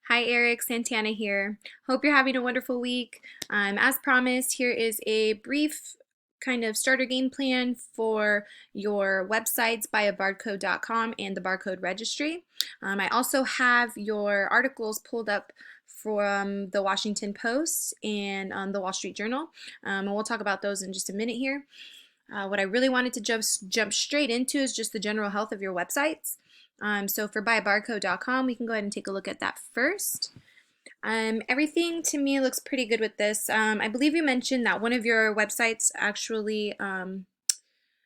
Hi Eric, Santana here. Hope you're having a wonderful week. As promised, here is a brief kind of starter game plan for your websites buyabardcode.com and the barcode registry. I also have your articles pulled up from the Washington Post and the Wall Street Journal, and we'll talk about those in just a minute here. What I really wanted to jump straight into is just the general health of your websites. So for buybarcode.com, we can go ahead and take a look at that first. Everything to me looks pretty good with this. I believe you mentioned that one of your websites actually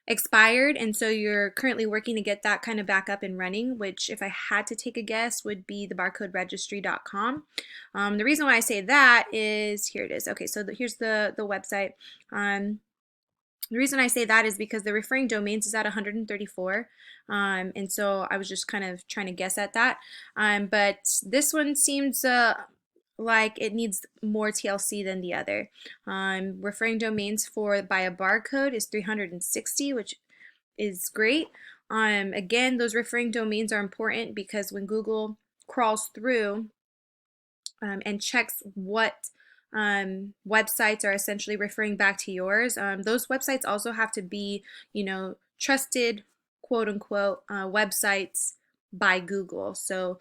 expired, and so you're currently working to get that kind of back up and running, which if I had to take a guess would be the barcoderegistry.com. The reason why I say that is, here it is. Okay, so here's the website. The reason I say that is because the referring domains is at 134. And so I was just kind of trying to guess at that. But this one seems like it needs more TLC than the other. Referring domains for by a barcode is 360, which is great. Again, those referring domains are important because when Google crawls through and checks what websites are essentially referring back to yours. Those websites also have to be, trusted, quote unquote, websites by Google. So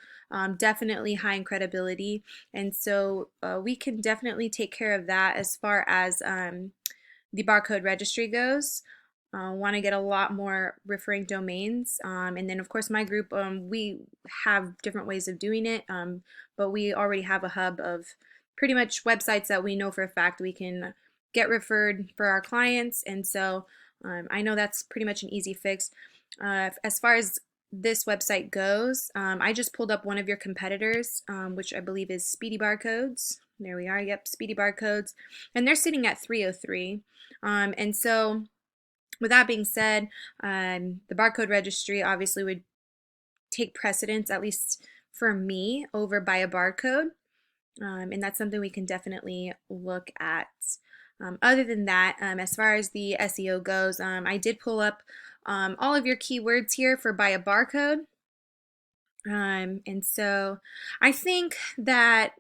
definitely high in credibility. And so we can definitely take care of that as far as the barcode registry goes. Want to get a lot more referring domains. And then, of course, my group, we have different ways of doing it, but we already have a hub of pretty much websites that we know for a fact we can get referred for our clients. And so I know that's pretty much an easy fix. As far as this website goes, I just pulled up one of your competitors, which I believe is Speedy Barcodes. There we are. Yep, Speedy Barcodes. And they're sitting at 303. And so with that being said, the barcode registry obviously would take precedence, at least for me, over by a barcode. And that's something we can definitely look at. Other than that, as far as the SEO goes, I did pull up all of your keywords here for by a barcode. And so I think that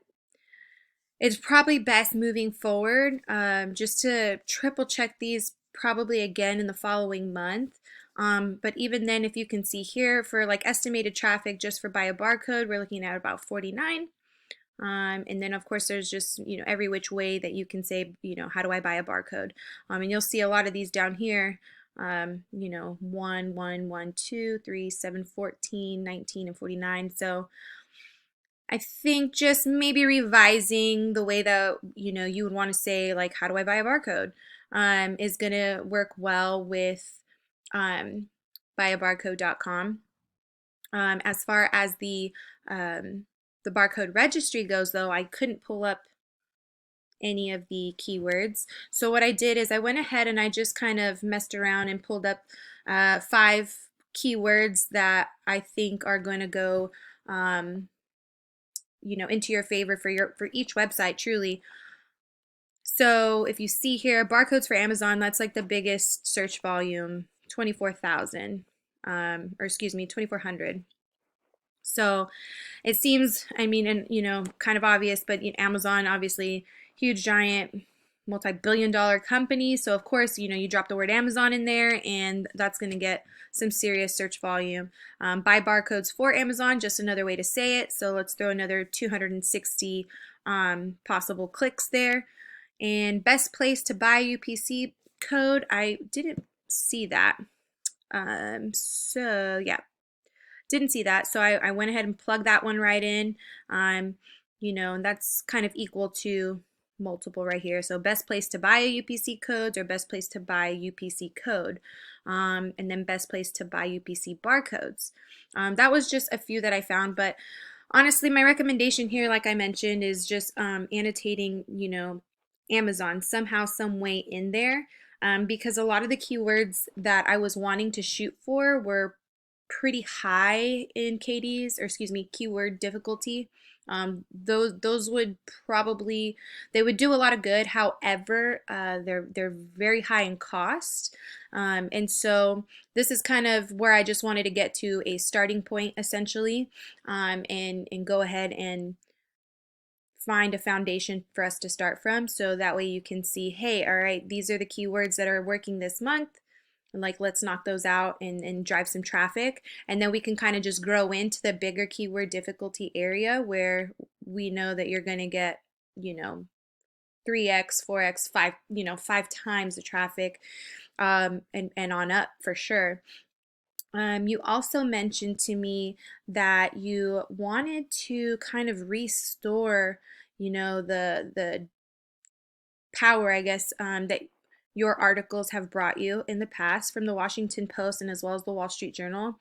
it's probably best moving forward just to triple check these probably again in the following month. But even then, if you can see here for like estimated traffic just for buy a barcode, we're looking at about 49. And then of course there's just, every which way that you can say, how do I buy a barcode? And you'll see a lot of these down here, 1, 1, 1, 2, 3, 7, 14, 19, and 49. So I think just maybe revising the way that you would want to say like how do I buy a barcode is gonna work well with buyabarcode.com. As far as the barcode registry goes, though, I couldn't pull up any of the keywords. So what I did is I went ahead and I just kind of messed around and pulled up 5 keywords that I think are going to go into your favor for each website truly. So if you see here, barcodes for Amazon, that's like the biggest search volume, 24,000, or excuse me, 2,400. So it seems, I mean, and kind of obvious, but Amazon, obviously, huge, giant, multi-billion-dollar company. So of course, you drop the word Amazon in there, and that's going to get some serious search volume. Buy barcodes for Amazon, just another way to say it. So let's throw another 260 possible clicks there. And best place to buy UPC code, I didn't see that. So yeah, didn't see that. So I went ahead and plugged that one right in. And that's kind of equal to multiple right here. So best place to buy a UPC codes or best place to buy UPC code. And then best place to buy UPC barcodes. That was just a few that I found, but honestly, my recommendation here, like I mentioned, is just annotating, Amazon somehow, some way in there, because a lot of the keywords that I was wanting to shoot for were pretty high in KDs, or excuse me, keyword difficulty. Those would probably, they would do a lot of good. However, they're very high in cost, and so this is kind of where I just wanted to get to a starting point essentially, and go ahead and find a foundation for us to start from. So that way you can see, hey, all right, these are the keywords that are working this month. And like, let's knock those out and drive some traffic. And then we can kind of just grow into the bigger keyword difficulty area where we know that you're going to get, you know, 3x, 4x, 5, 5 times the traffic, and on up for sure. You also mentioned to me that you wanted to kind of restore, the power, I guess, that your articles have brought you in the past from the Washington Post and as well as the Wall Street Journal.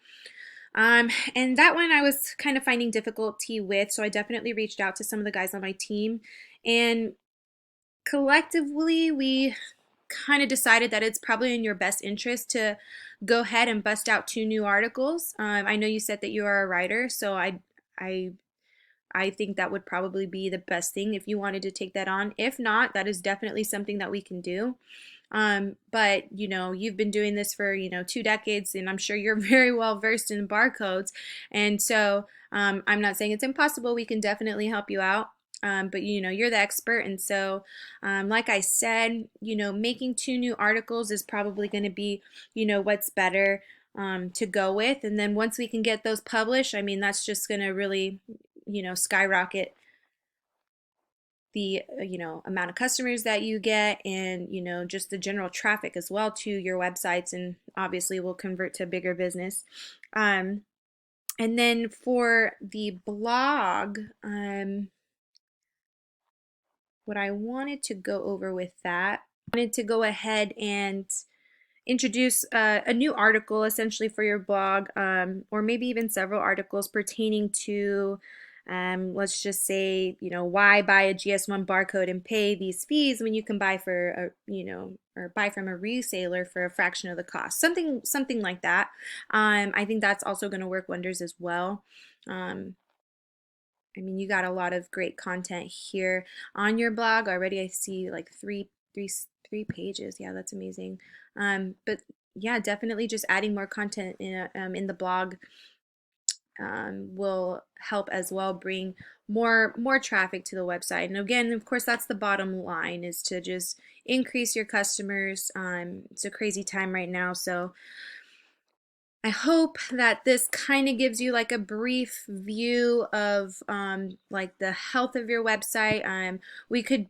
And that one I was kind of finding difficulty with, so I definitely reached out to some of the guys on my team, and collectively we kind of decided that it's probably in your best interest to go ahead and bust out 2 new articles. I know you said that you are a writer, so I I think that would probably be the best thing if you wanted to take that on. If not, that is definitely something that we can do. But you've been doing this for 2 decades, and I'm sure you're very well versed in barcodes. And so I'm not saying it's impossible. We can definitely help you out. But you're the expert, and so like I said, making 2 new articles is probably going to be what's better to go with. And then once we can get those published, I mean, that's just going to really skyrocket the amount of customers that you get, and just the general traffic as well to your websites, and obviously will convert to bigger business. And then for the blog, what I wanted to go over with that, I wanted to go ahead and introduce a new article essentially for your blog, or maybe even several articles pertaining to, let's just say, why buy a GS1 barcode and pay these fees when you can buy for or buy from a reseller for a fraction of the cost. Something like that. I think that's also going to work wonders as well. I mean, you got a lot of great content here on your blog already. I see like three pages. Yeah, that's amazing. But yeah, definitely just adding more content in the blog will help as well, bring more traffic to the website. And again, of course, that's the bottom line, is to just increase your customers. It's a crazy time right now, so I hope that this kind of gives you like a brief view of like the health of your website. We could,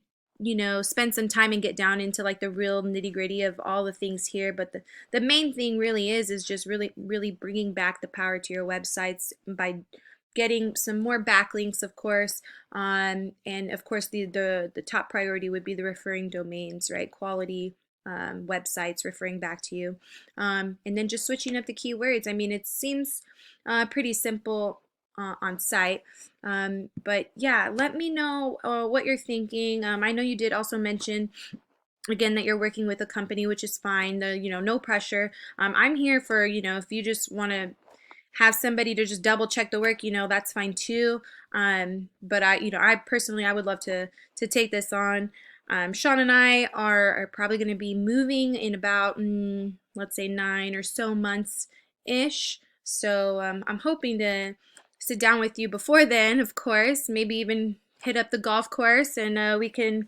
spend some time and get down into like the real nitty gritty of all the things here. But the main thing really is just really bringing back the power to your websites by getting some more backlinks, of course. And of course, the top priority would be the referring domains, right? Quality websites referring back to you. And then just switching up the keywords. I mean, it seems pretty simple on site. But yeah, let me know what you're thinking. I know you did also mention again that you're working with a company, which is fine. No pressure. I'm here for, if you just want to have somebody to just double check the work, that's fine too. But I personally, I would love to take this on. Sean and I are probably going to be moving in about, let's say 9 or so months ish. So I'm hoping to sit down with you before then, of course, maybe even hit up the golf course, and we can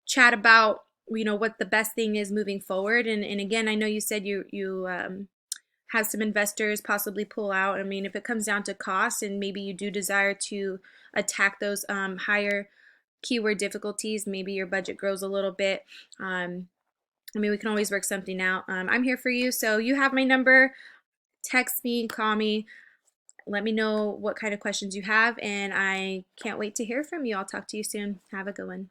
chat about, what the best thing is moving forward. And again, I know you said you have some investors possibly pull out. I mean, if it comes down to cost and maybe you do desire to attack those higher keyword difficulties, maybe your budget grows a little bit. I mean, we can always work something out. I'm here for you. So you have my number. Text me, call me. Let me know what kind of questions you have, and I can't wait to hear from you. I'll talk to you soon. Have a good one.